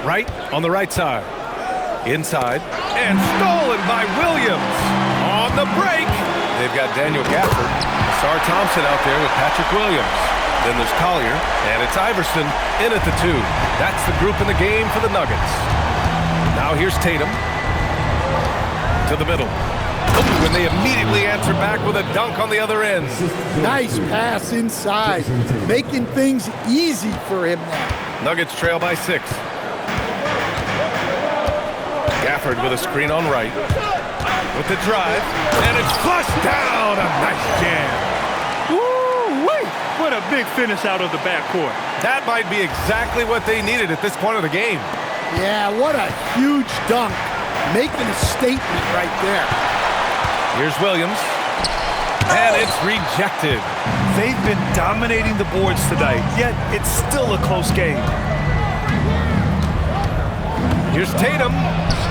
Wright on the right side. Inside. And stolen by Williams. On the break. They've got Daniel Gafford. Ausar Thompson out there with Patrick Williams. Then there's Collier. And it's Iverson in at the 2. That's the group in the game for the Nuggets. Now here's Tatum. To the middle. Ooh, and they immediately answer back with a dunk on the other end. Nice pass inside. Making things easy for him now. Nuggets trail by 6. Gafford with a screen on Wright. With the drive. And it's flushed down. A nice jam. Woo-wee! What a big finish out of the backcourt. That might be exactly what they needed at this point of the game. Yeah, what a huge dunk. Making a statement right there. Here's Williams. And it's rejected. They've been dominating the boards tonight, yet it's still a close game. Here's Tatum.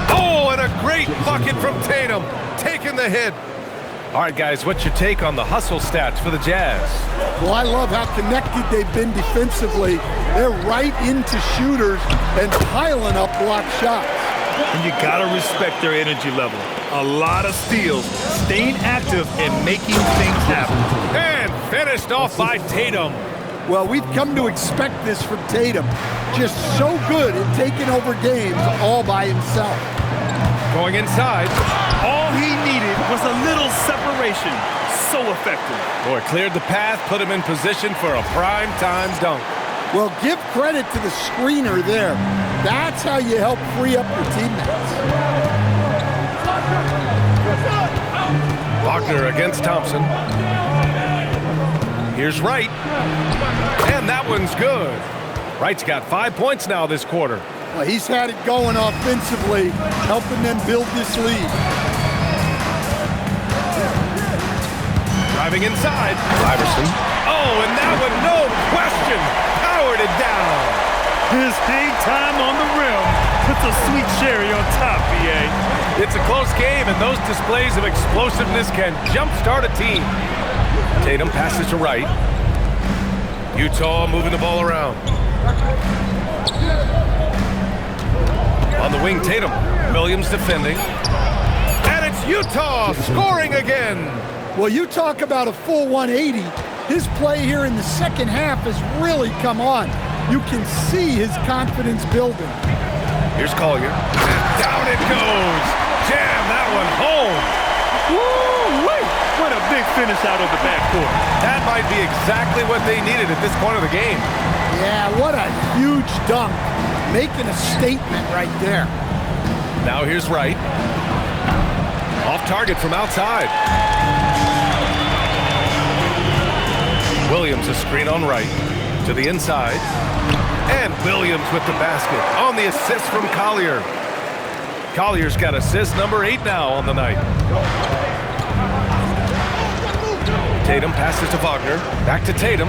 Oh, and a great bucket from Tatum. Taking the hit. All right, guys, what's your take on the hustle stats for the Jazz? Well, I love how connected they've been defensively. They're right into shooters and piling up block shots. And you gotta respect their energy level. A lot of steals, staying active and making things happen. And finished off by Tatum. Well, we've come to expect this from Tatum. Just so good at taking over games all by himself. Going inside. All he needed was a little separation. So effective. Boy, cleared the path, put him in position for a prime-time dunk. Well, give credit to the screener there. That's how you help free up your teammates. Wagner against Thompson. Here's Wright. And that one's good. Wright's got 5 points now this quarter. Well, he's had it going offensively, helping them build this lead. Driving inside. Iverson. Oh, and that one, no question, powered it down. His big time on the rim puts a sweet cherry on top, BA. It's a close game, and those displays of explosiveness can jumpstart a team. Tatum passes to Wright. Utah moving the ball around. On the wing, Tatum. Williams defending. And it's Utah scoring again. Well, you talk about a full 180. His play here in the second half has really come on. You can see his confidence building. Here's Collier. And down it goes. Jam that one home. Woo-wee! What a big finish out of the backcourt. That might be exactly what they needed at this point of the game. Yeah, what a huge dunk. Making a statement right there. Now here's Wright. Off target from outside. Williams a screen on Wright. To the inside. And Williams with the basket on the assist from Collier. Collier's got assist number 8 now on the night. Tatum passes to Wagner. Back to Tatum.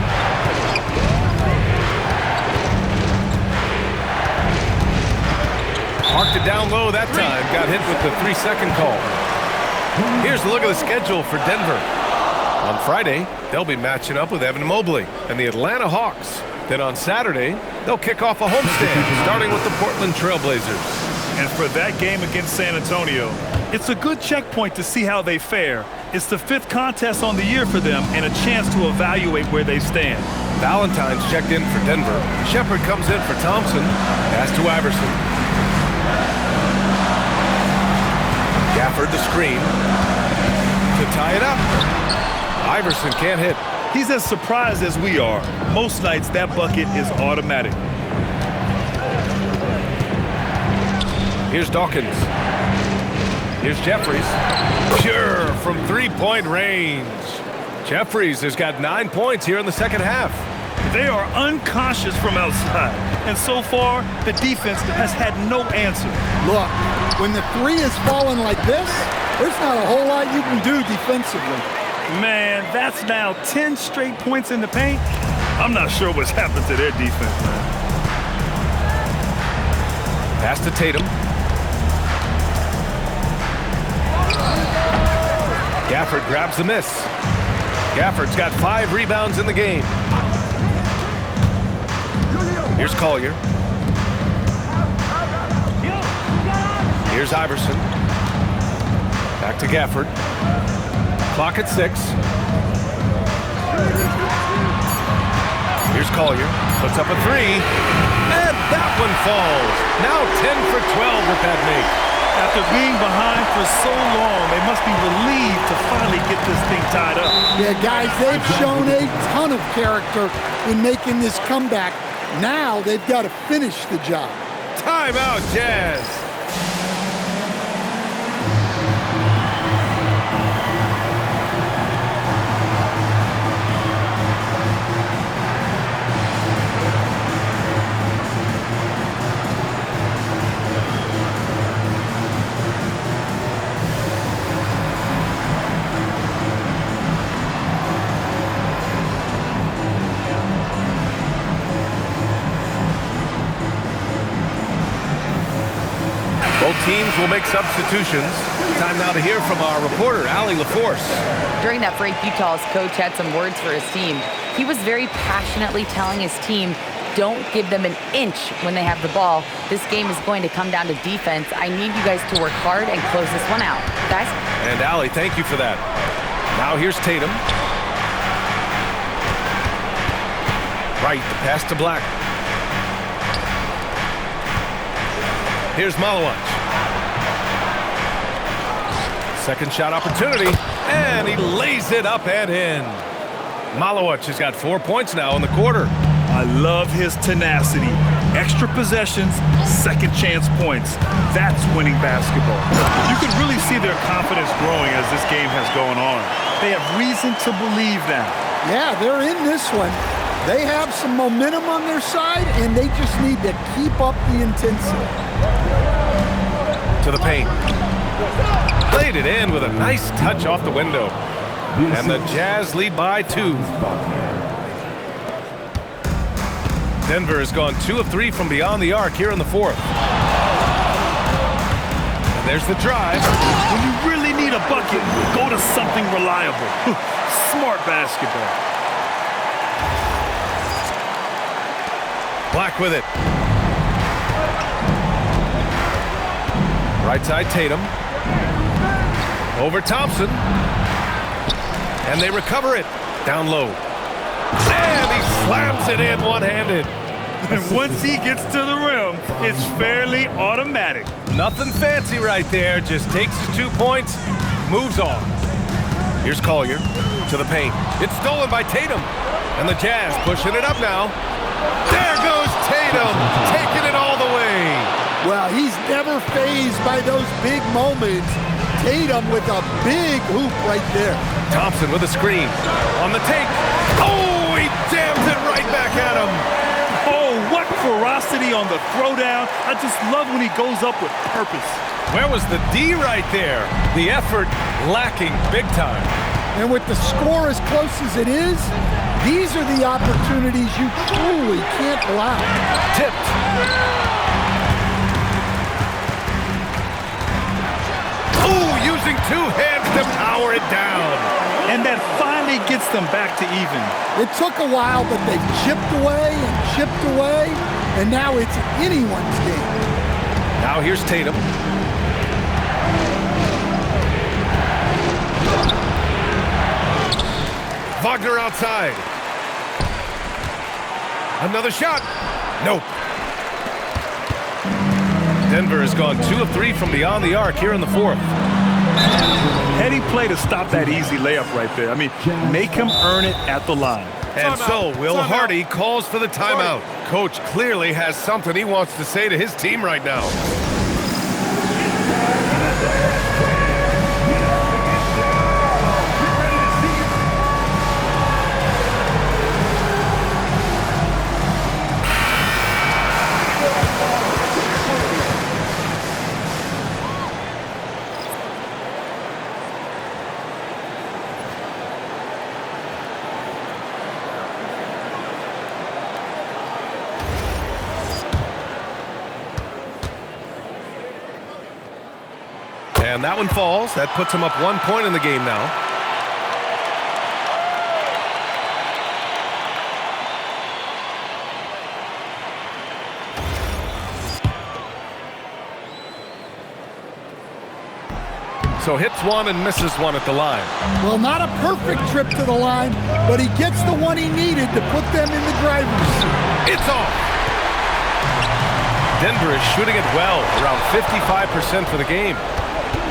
Marked it down low that time. Got hit with the 3-second call. Here's a look at the schedule for Denver. On Friday, they'll be matching up with Evan Mobley and the Atlanta Hawks. Then on Saturday, they'll kick off a homestand, starting with the Portland Trailblazers. And for that game against San Antonio, it's a good checkpoint to see how they fare. It's the 5th contest on the year for them and a chance to evaluate where they stand. Valentine's checked in for Denver. Shepard comes in for Thompson. Pass to Iverson. Gafford the screen. To tie it up. Iverson can't hit. He's as surprised as we are. Most nights that bucket is automatic. Here's Dawkins. Here's Jeffries. Pure from 3-point range. Jeffries has got 9 points here in the second half. They are unconscious from outside. And so far, the defense has had no answer. Look, when the 3 is falling like this, there's not a whole lot you can do defensively. Man, that's now 10 straight points in the paint. I'm not sure what's happened to their defense, man. Pass to Tatum. Gafford grabs the miss. Gafford's got 5 rebounds in the game. Here's Collier. Here's Iverson. Back to Gafford. Clock at 6. Here's Collier. Puts up a 3. And that one falls. Now 10 for 12 with that make. After being behind for so long, they must be relieved to finally get this thing tied up. Yeah, guys, they've shown a ton of character in making this comeback. Now they've got to finish the job. Timeout, Jazz. Both teams will make substitutions. Time now to hear from our reporter, Allie LaForce. During that break, Utah's coach had some words for his team. He was very passionately telling his team, don't give them an inch when they have the ball. This game is going to come down to defense. I need you guys to work hard and close this one out. Guys? And Allie, thank you for that. Now here's Tatum. Right, the pass to Black. Here's Malawach. Second shot opportunity, and he lays it up and in. Malawach has got 4 points now in the quarter. I love his tenacity. Extra possessions, second chance points. That's winning basketball. You can really see their confidence growing as this game has gone on. They have reason to believe now. Yeah, they're in this one. They have some momentum on their side, and they just need to keep up the intensity. To the paint. Played it in with a nice touch off the window. And the Jazz lead by 2. Denver has gone 2 of 3 from beyond the arc here in the 4th. And there's the drive. When you really need a bucket, go to something reliable. Smart basketball. Black with it. Right side Tatum. Over Thompson. And they recover it. Down low. And he slams it in one-handed. And once he gets to the rim, it's fairly automatic. Nothing fancy right there. Just takes his 2 points, moves on. Here's Collier to the paint. It's stolen by Tatum. And the Jazz pushing it up now. There goes Tatum, taking it all the way. Well, he's never fazed by those big moments. Tatum with a big hoop right there. Thompson with a screen. On the take. Oh, he jams it right back at him. Oh, what ferocity on the throwdown. I just love when he goes up with purpose. Where was the D right there? The effort lacking big time. And with the score as close as it is, these are the opportunities you truly can't allow. Tipped. Oh, using 2 hands to power it down. And that finally gets them back to even. It took a while, but they chipped away, and now it's anyone's game. Now here's Tatum. Wagner outside. Another shot. Nope. Denver has gone 2 of 3 from beyond the arc here in the 4th. Heady play to stop that easy layup right there. I mean, make him earn it at the line. And so Will Hardy calls for the timeout. Coach clearly has something he wants to say to his team right now. And that one falls. That puts him up 1 point in the game now. so hits one and misses one at the line. Well, not a perfect trip to the line, but he gets the one he needed to put them in the driver's seat. It's off. Denver is shooting it well, around 55% for the game.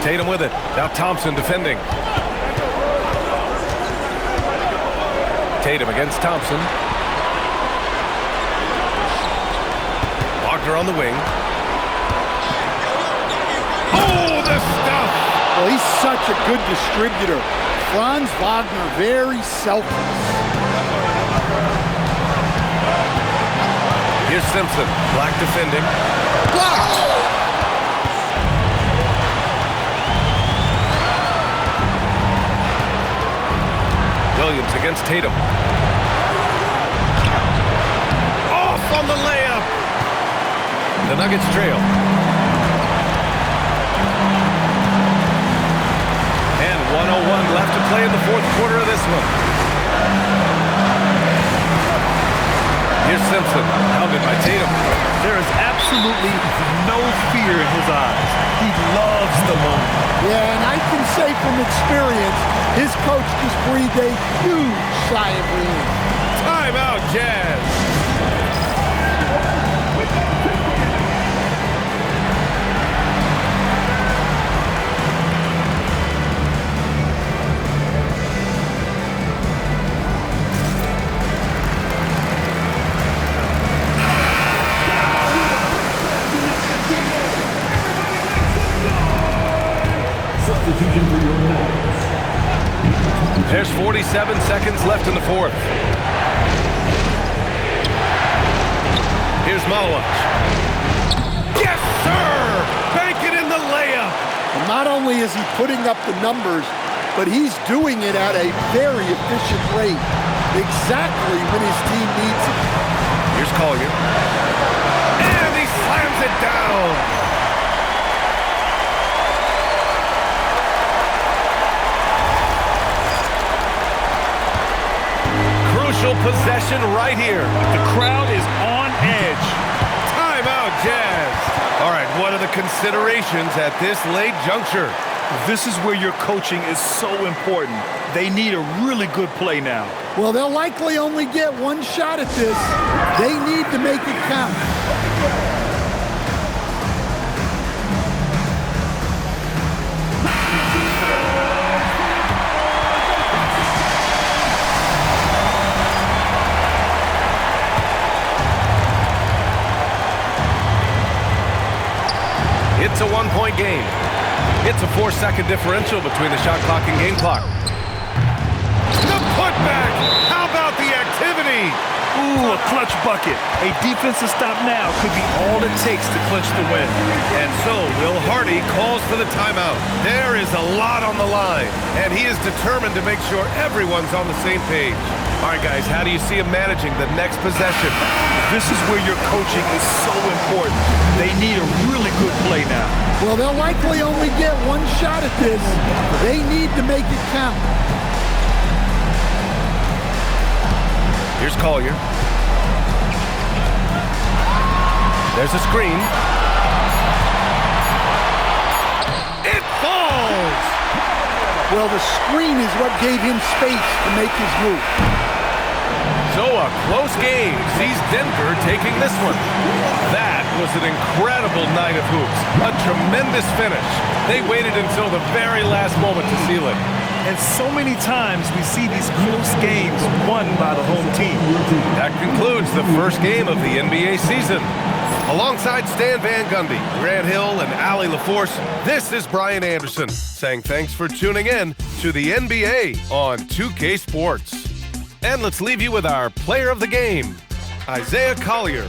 Tatum with it. Now Thompson defending. Tatum against Thompson. Wagner on the wing. Oh, the stuff! Well, he's such a good distributor. Franz Wagner, very selfless. Here's Simpson. Black defending. Blocked! Williams against Tatum. Off on the layup. The Nuggets trail. And 1:01 left to play in the fourth quarter of this one. Here's Simpson, hounded by Tatum. There is absolutely no fear in his eyes. He loves the moment. Yeah, and I can say from experience, his coach just breathed a huge sigh of relief. Timeout, Jazz. There's 47 seconds left in the fourth. Here's Malawich. Yes, sir! Bank it in the layup! And not only is he putting up the numbers, but he's doing it at a very efficient rate, exactly when his team needs it. Here's Collier. And he slams it down! Possession right here. The crowd is on edge. Timeout, Jazz. All right, what are the considerations at this late juncture? This is where your coaching is so important. They need a really good play now. Well, they'll likely only get one shot at this. They need to make it count. It's a one-point game. It's a 4-second differential between the shot clock and game clock. The putback! How about the activity? Ooh, a clutch bucket. A defensive stop now could be all it takes to clinch the win. And so Will Hardy calls for the timeout. There is a lot on the line, and he is determined to make sure everyone's on the same page. All right, guys, how do you see him managing the next possession? This is where your coaching is so important. They need a really good play now. Well, they'll likely only get one shot at this. They need to make it count. Here's Collier. There's a screen. It falls! Well, the screen is what gave him space to make his move. So a close game sees Denver taking this one. That was an incredible night of hoops. A tremendous finish. They waited until the very last moment to seal it. And so many times we see these close games won by the home team. That concludes the first game of the NBA season. Alongside Stan Van Gundy, Grant Hill, and Allie LaForce, this is Brian Anderson saying thanks for tuning in to the NBA on 2K Sports. And let's leave you with our player of the game, Isaiah Collier.